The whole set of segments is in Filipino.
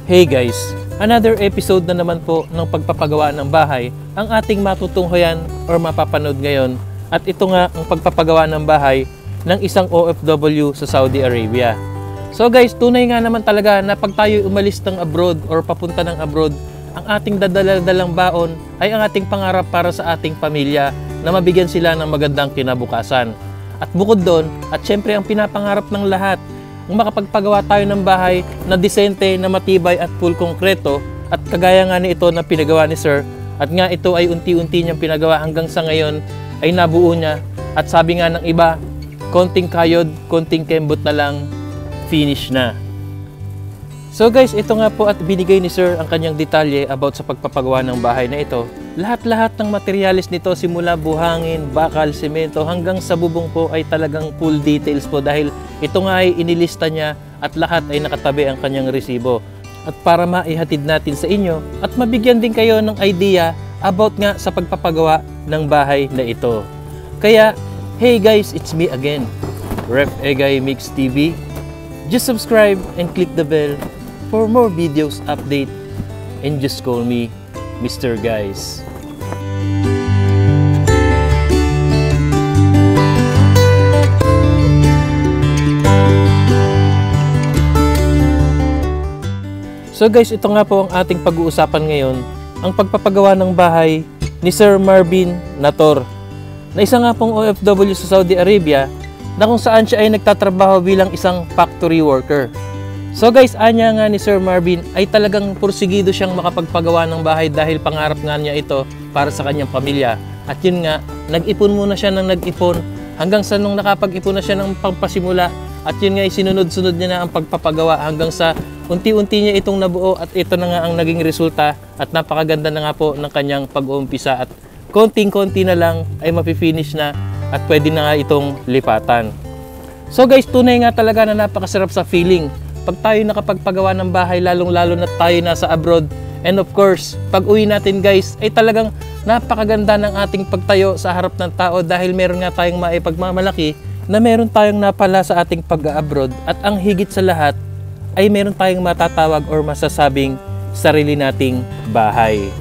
Hey guys, another episode na naman po ng pagpapagawa ng bahay ang ating matutunghayan or mapapanood ngayon. At ito nga ang pagpapagawa ng bahay ng isang OFW sa Saudi Arabia. So guys, tunay nga naman talaga na pag tayo umalis ng abroad or papunta ng abroad, ang ating dadala-dalang baon ay ang ating pangarap para sa ating pamilya na mabigyan sila ng magandang kinabukasan. At bukod doon, at syempre ang pinapangarap ng lahat, ang makapagpagawa tayo ng bahay na disente, na matibay at full konkreto at kagaya nga ni ito na pinagawa ni Sir at nga ito ay unti-unti niyang pinagawa hanggang sa ngayon ay nabuo niya at sabi nga ng iba, konting kayod, konting kembot na lang, finish na. So guys, ito nga po at binigay ni Sir ang kanyang detalye about sa pagpapagawa ng bahay na ito. Lahat-lahat ng materialis nito simula buhangin, bakal, semento hanggang sa bubong po ay talagang full details po dahil ito nga ay inilista niya at lahat ay nakatabi ang kanyang resibo. At para maihatid natin sa inyo at mabigyan din kayo ng idea about nga sa pagpapagawa ng bahay na ito. Kaya, hey guys, it's me again, Ref Egay Mix TV. Just subscribe and click the bell for more videos update and just call me Mr. Guys. So guys, ito nga po ang ating pag-uusapan ngayon, ang pagpapagawa ng bahay ni Sir Marvin Nator, na isa nga pong OFW sa Saudi Arabia na kung saan siya ay nagtatrabaho bilang isang factory worker. So guys, anya nga ni Sir Marvin ay talagang pursigido siyang makapagpagawa ng bahay dahil pangarap nga niya ito para sa kanyang pamilya. At yun nga, nag-ipon muna siya ng nag-ipon hanggang sa nung nakapag-ipon na siya ng pagpasimula. At yun nga, sinunod-sunod niya na ang pagpapagawa hanggang sa unti-unti niya itong nabuo at ito na nga ang naging resulta at napakaganda na nga po ng kanyang pag-uumpisa at konting-konti na lang ay mapifinish na at pwede na nga itong lipatan. So guys, tunay nga talaga na napakasarap sa feeling pag tayo nakapagpagawa ng bahay, lalong-lalo na tayo nasa abroad. And of course, pag uwi natin guys, ay talagang napakaganda ng ating pagtayo sa harap ng tao dahil meron nga tayong maipagmamalaki na meron tayong napala sa ating pag-abroad at ang higit sa lahat ay meron tayong matatawag or masasabing sarili nating bahay.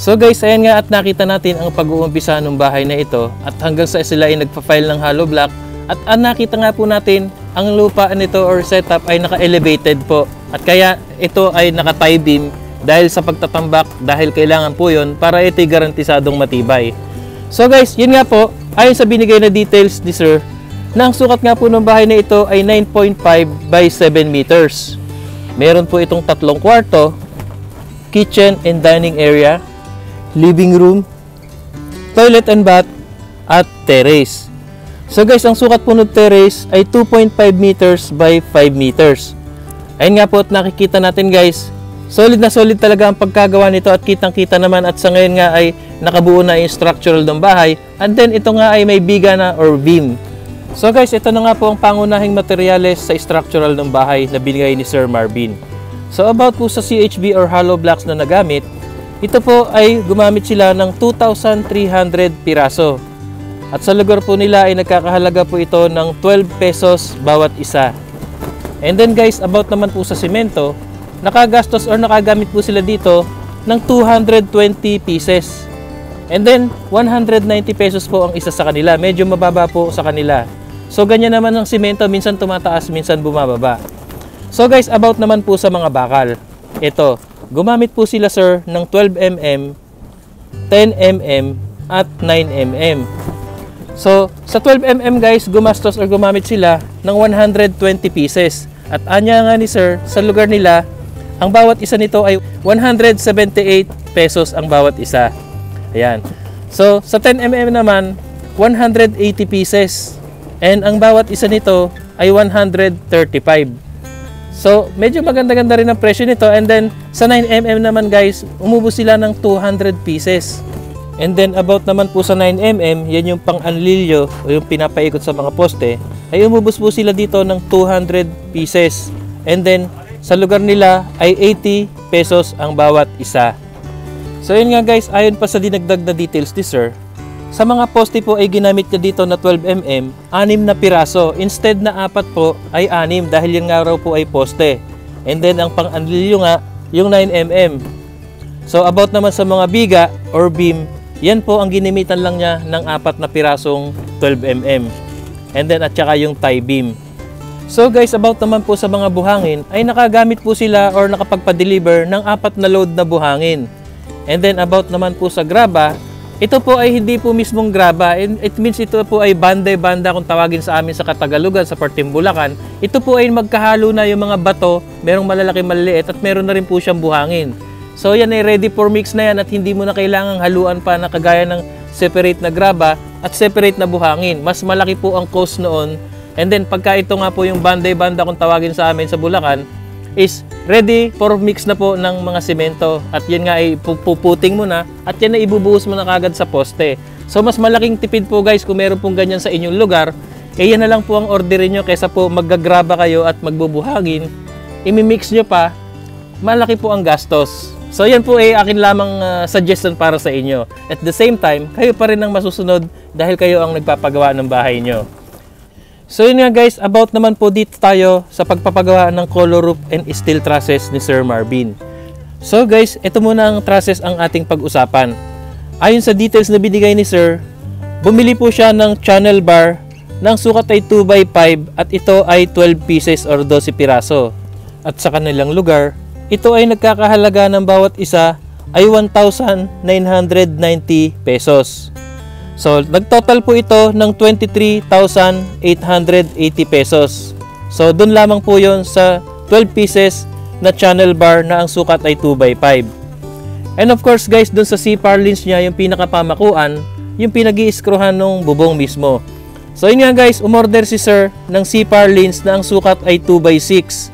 So guys, ayan nga at nakita natin ang pag-uumpisa ng bahay na ito at hanggang sa sila ay nagpa-file ng hollow block at nakita nga po natin ang lupa nito or setup ay naka-elevated po at kaya ito ay naka-tie beam dahil sa pagtatambak dahil kailangan po yun para ito'y garantisadong matibay. So guys, yun nga po, ayon sa binigay na details ni Sir, na ang sukat nga po ng bahay na ito ay 9.5 by 7 meters. Meron po itong 3 kwarto, kitchen and dining area, living room, toilet and bath, at terrace. So guys, ang sukat po ng terrace ay 2.5 meters by 5 meters. Ayun nga po at nakikita natin guys, solid na solid talaga ang pagkagawa nito at kitang-kita naman at sa ngayon nga ay nakabuo na yung structural ng bahay and then ito nga ay may biga na or beam. So guys, ito na nga po ang pangunahing materyales sa structural ng bahay na binigay ni Sir Marvin. So about po sa CHB or hollow blocks na nagamit, ito po ay gumamit sila ng 2,300 piraso. At sa lugar po nila ay nagkakahalaga po ito ng 12 pesos bawat isa. And then guys, about naman po sa simento, nakagastos or nakagamit po sila dito ng 220 pieces. And then 190 pesos po ang isa sa kanila. Medyo mababa po sa kanila. So ganyan naman ang simento, minsan tumataas, minsan bumababa. So guys, about naman po sa mga bakal. Ito, gumamit po sila Sir ng 12mm, 10mm at 9mm. So sa 12mm guys, gumastos or gumamit sila ng 120 pieces. At anya nga ni Sir, sa lugar nila, ang bawat isa nito ay 178 pesos ang bawat isa. Ayan. So sa 10mm naman, 180 pieces. And ang bawat isa nito ay 135. So, medyo maganda-ganda rin ang presyo nito. And then, sa 9mm naman guys, umubos sila ng 200 pieces. And then, about naman po sa 9mm, yan yung pang-anlilyo o yung pinapaikot sa mga poste, ay umubos po sila dito ng 200 pieces. And then, sa lugar nila ay 80 pesos ang bawat isa. So yun nga guys, ayon pa sa dinagdag na details ni sir, sa mga poste po ay ginamit niya dito na 12mm, 6 na piraso. Instead na 4 po ay 6 dahil yan nga raw po ay poste. And then ang pang-anilyo nga, yung 9mm. So about naman sa mga biga or beam, yan po ang ginimitan lang niya ng 4 na pirasong 12mm. And then at saka yung tie beam. So guys, about naman po sa mga buhangin, ay nakagamit po sila or nakapagpa-deliver ng 4 na load na buhangin. And then about naman po sa graba, ito po ay hindi po mismong graba. It means ito po ay banda kung tawagin sa amin sa Katagalugan, sa Parting Bulacan. Ito po ay magkahalo na yung mga bato, merong malalaki maliliit at meron na rin po siyang buhangin. So yan ay ready for mix na yan at hindi mo na kailangang haluan pa na kagaya ng separate na graba at separate na buhangin. Mas malaki po ang cost noon. And then pagka ito nga po yung banda kung tawagin sa amin sa Bulacan, is ready for mix na po ng mga semento. At yan nga ay puputing mo na at yan ay ibubuhos mo na kagad sa poste. So mas malaking tipid po guys kung meron pong ganyan sa inyong lugar. Eh yan na lang po ang orderin nyo kaysa po maggagraba kayo at magbubuhangin. Imimix nyo pa, malaki po ang gastos. So yan po ay akin lamang suggestion para sa inyo. At the same time, kayo pa rin ang masusunod dahil kayo ang nagpapagawa ng bahay nyo. So yun nga guys, about naman po dito tayo sa pagpapagawa ng color roof and steel trusses ni Sir Marvin. So guys, ito muna ang trusses ang ating pag-usapan. Ayon sa details na binigay ni Sir, bumili po siya ng channel bar ng sukat ay 2x5 at ito ay 12 pieces or 12 piraso. At sa kanilang lugar, ito ay nagkakahalaga ng bawat isa ay 1,990 pesos. So, nagtotal po ito ng 23,880 pesos. So, dun lamang po yon sa 12 pieces na channel bar na ang sukat ay 2x5. And of course guys, dun sa C-par lens niya, yung pinakapamakuan, yung pinag-i-screwhan ng bubong mismo. So, yun nga guys, umorder si Sir ng C-par lens na ang sukat ay 2x6.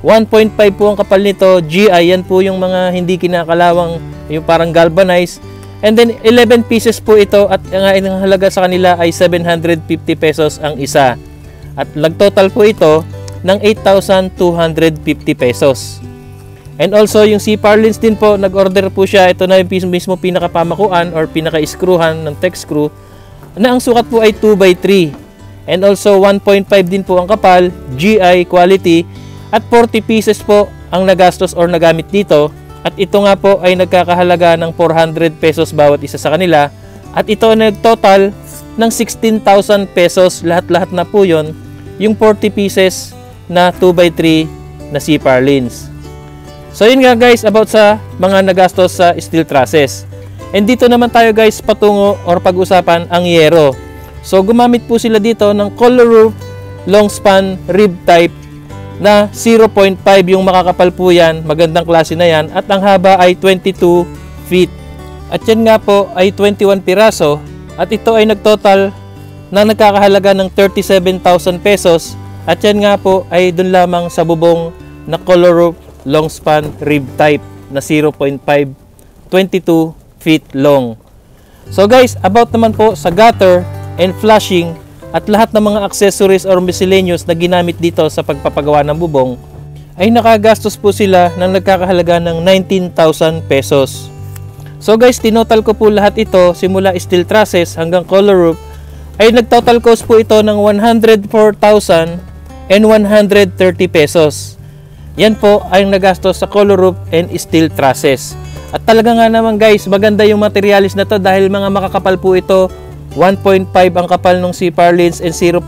1.5 po ang kapal nito, GI, yan po yung mga hindi kinakalawang, yung parang galvanized. And then 11 pieces po ito at ang halaga sa kanila ay 750 pesos ang isa. At nagtotal po ito ng 8,250 pesos. And also yung C-par lens din po, nag-order po siya. Ito na yung mismo pinakapamakuan or pinaka-screwhan ng tech screw na ang sukat po ay 2x3. And also 1.5 din po ang kapal, GI quality at 40 pieces po ang nagastos or nagamit dito. At ito nga po ay nagkakahalaga ng 400 pesos bawat isa sa kanila. At ito ay nag-total ng 16,000 pesos. Lahat-lahat na po yun. Yung 40 pieces na 2x3 na C-par lens. So yun nga guys about sa mga nagastos sa steel trusses. And dito naman tayo guys patungo or pag-usapan ang yero. So gumamit po sila dito ng color roof long span rib type na 0.5 yung makakapal po yan, magandang klase na yan, at ang haba ay 22 feet. At yan nga po ay 21 piraso at ito ay nagtotal na nagkakahalaga ng 37,000 pesos at yan nga po ay dun lamang sa bubong na color roof long span rib type na 0.5, 22 feet long. So guys, about naman po sa gutter and flashing at lahat ng mga accessories or miscellaneous na ginamit dito sa pagpapagawa ng bubong, ay nakagastos po sila ng nagkakahalaga ng 19,000 pesos. So guys, tinotal ko po lahat ito simula steel trusses hanggang color roof, ay nagtotal cost po ito ng 104,130 pesos. Yan po ay nagastos sa color roof and steel trusses. At talaga nga naman guys, maganda yung materialis na to dahil mga makakapal po ito. 1.5 ang kapal ng C-par lens and 0.5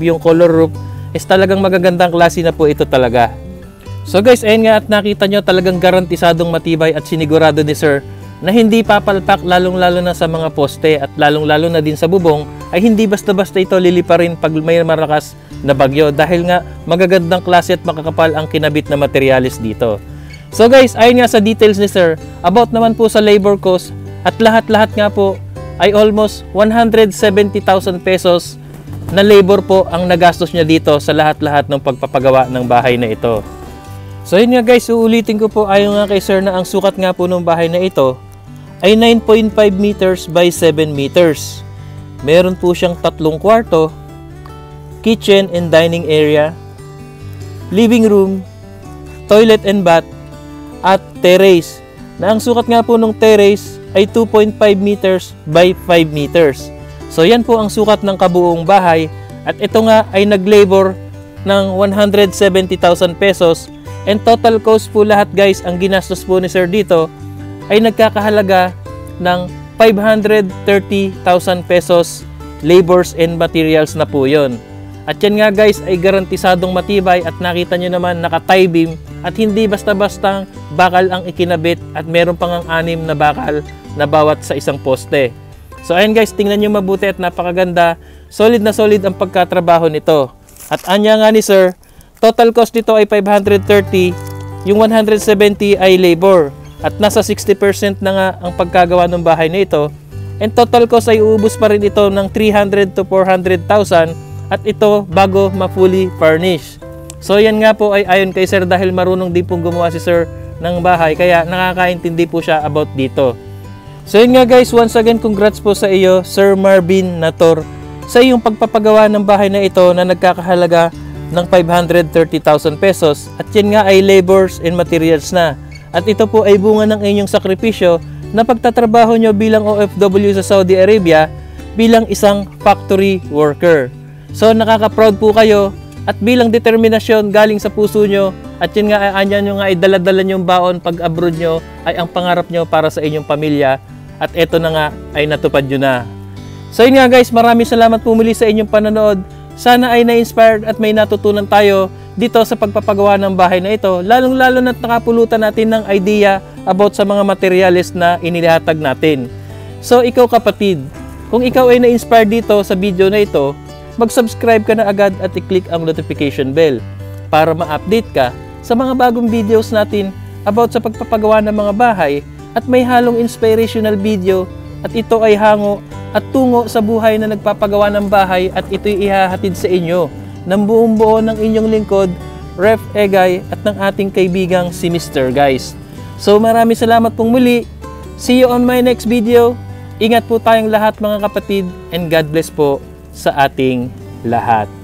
yung color roof is talagang magagandang klase na po ito talaga. So guys, ayun nga at nakita nyo talagang garantisadong matibay at sinigurado ni Sir na hindi papalpak lalong-lalo na sa mga poste at lalong-lalo na din sa bubong ay hindi basta-basta ito liliparin pag may marakas na bagyo dahil nga magagandang klase at makakapal ang kinabit na materialis dito. So guys, ayun nga sa details ni Sir, about naman po sa labor cost at lahat-lahat nga po ay almost 170,000 pesos na labor po ang nagastos niya dito sa lahat-lahat ng pagpapagawa ng bahay na ito. So yun nga guys, uulitin ko po ayon nga kay Sir na ang sukat nga po ng bahay na ito ay 9.5 meters by 7 meters. Meron po siyang 3 kwarto, kitchen and dining area, living room, toilet and bath, at terrace. na ang sukat nga po ng terrace ay 2.5 meters by 5 meters. So yan po ang sukat ng kabuong bahay at ito nga ay nag-labor ng 170,000 pesos and total cost po lahat guys, ang ginastos po ni sir dito ay nagkakahalaga ng 530,000 pesos labors and materials na po yon. At yan nga guys ay garantisadong matibay at nakita nyo naman naka-tie beam at hindi basta-bastang bakal ang ikinabit at meron pang ang 6 na bakal na bawat sa isang poste. So ayan guys, tingnan nyo mabuti at napakaganda. Solid na solid ang pagkatrabaho nito. At anya nga ni sir, total cost nito ay 530, yung 170 ay labor. At nasa 60% na nga ang pagkagawa ng bahay na ito. And total cost ay uubos pa rin ito ng 300 to 400,000 at ito bago ma-fully furnish. So yan nga po ay ayon kay sir dahil marunong din pong gumawa si sir ng bahay kaya nakakaintindi po siya about dito. So yun nga guys, once again congrats po sa iyo Sir Marvin Nator sa iyong pagpapagawa ng bahay na ito na nagkakahalaga ng 530,000 pesos at yan nga ay labors and materials na. At ito po ay bunga ng inyong sakripisyo na pagtatrabaho nyo bilang OFW sa Saudi Arabia bilang isang factory worker. So nakaka-proud po kayo at bilang determinasyon galing sa puso nyo at yun nga ay anya nyo nga ay dala-dala nyong baon pag abroad nyo ay ang pangarap nyo para sa inyong pamilya at eto na nga ay natupad nyo na. So yun nga guys, maraming salamat po muli sa inyong panonood. Sana ay na-inspired at may natutunan tayo dito sa pagpapagawa ng bahay na ito, lalong-lalo na't nakapulutan natin ng idea about sa mga materials na inilatag natin. So ikaw kapatid, kung ikaw ay na-inspired dito sa video na ito, mag-subscribe ka na agad at i-click ang notification bell para ma-update ka sa mga bagong videos natin about sa pagpapagawa ng mga bahay at may halong inspirational video at ito ay hango at tungo sa buhay na nagpapagawa ng bahay at ito'y ihahatid sa inyo ng buong buo ng inyong lingkod, Ref Egay at ng ating kaibigang si Mr. Guys. So maraming salamat pong muli. See you on my next video. Ingat po tayong lahat mga kapatid and God bless po sa ating lahat.